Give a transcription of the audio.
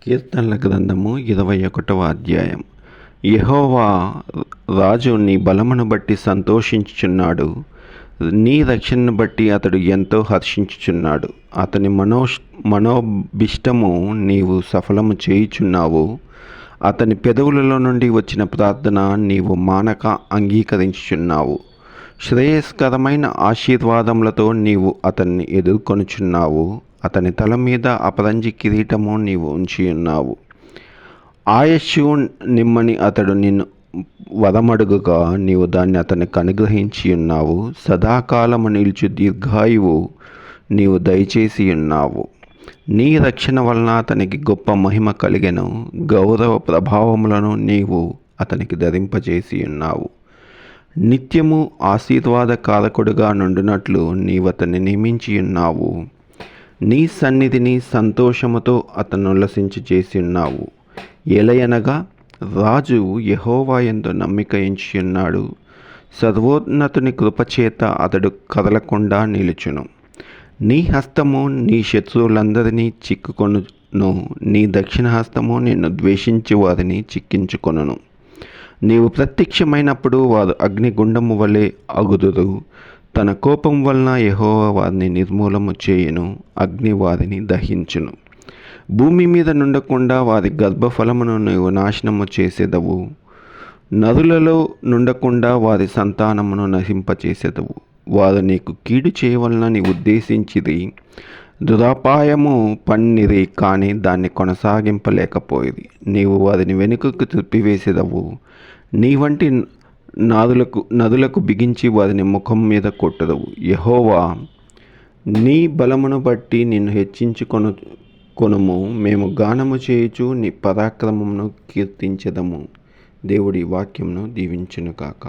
కీర్తనల గ్రంథము 21వ అధ్యాయం. యెహోవా రాజు నీ బలమును బట్టి సంతోషించుచున్నాడు, నీ రక్షణను బట్టి అతడు ఎంతో హర్షించుచున్నాడు. అతని మనోభిష్టము నీవు సఫలము చేయుచున్నావు. అతని పెదవులలో నుండి వచ్చిన ప్రార్థన నీవు మానక అంగీకరించుచున్నావు. శ్రేయస్కరమైన ఆశీర్వాదములతో నీవు అతన్ని ఎదుర్కొనుచున్నావు. అతని తల మీద అపరంజి కిరీటము నీవు ఉంచి ఉన్నావు. ఆయుష్షు నిమ్మని అతడు నిన్ను వరమడుగుగా నీవు దాన్ని అతనికి అనుగ్రహించి ఉన్నావు. సదాకాలము నిలుచు దీర్ఘాయువు నీవు దయచేసి ఉన్నావు. నీ రక్షణ వలన అతనికి గొప్ప మహిమ కలిగెను. గౌరవ ప్రభావములను నీవు అతనికి ధరింపజేసి ఉన్నావు. నిత్యము ఆశీర్వాదకారకుడుగా నుండినట్లు నీవు అతన్ని నియమించి ఉన్నావు. నీ సన్నిధిని సంతోషముతో అతను ఉల్లసించి చేసి ఉన్నావు. ఎలయనగా రాజు యెహోవా యందు నమ్మిక ఉంచి ఉన్నాడు. సర్వోన్నతుని కృపచేత అతడు కదలకుండా నిలుచును. నీ హస్తము నీ శత్రువులందరినీ చిక్కుకొనును. నీ దక్షిణ హస్తము నిన్ను ద్వేషించి వారిని చిక్కించుకొనును. నీవు ప్రత్యక్షమైనప్పుడు వారు అగ్నిగుండము వలె అగుదురు. తన కోపం వలన యెహోవా వారిని నిర్మూలము చేయును. అగ్ని వారిని దహించును. భూమి మీద నుండకుండా వారి గర్భఫలమును నీవు నాశనము చేసేదవు. నదులలో నుండకుండా వారి సంతానమును నశింపచేసేదవు. వారు నీకు కీడు చేయవలనని ఉద్దేశించిరి. దురాపాయము పన్నిరి, కానీ దాన్ని కొనసాగింపలేకపోయేది. నీవు వారిని వెనుకకు త్రిప్పివేసేదవు. నీ వంటి నదులకు బిగించి వారిని ముఖం మీద కొట్టదవు. యెహోవా, నీ బలమును బట్టి నిన్ను హెచ్చించుకొనుము. మేము గానము చేయుచు నీ పరాక్రమమును కీర్తించెదము. దేవుడి వాక్యమును దీవించును కాక.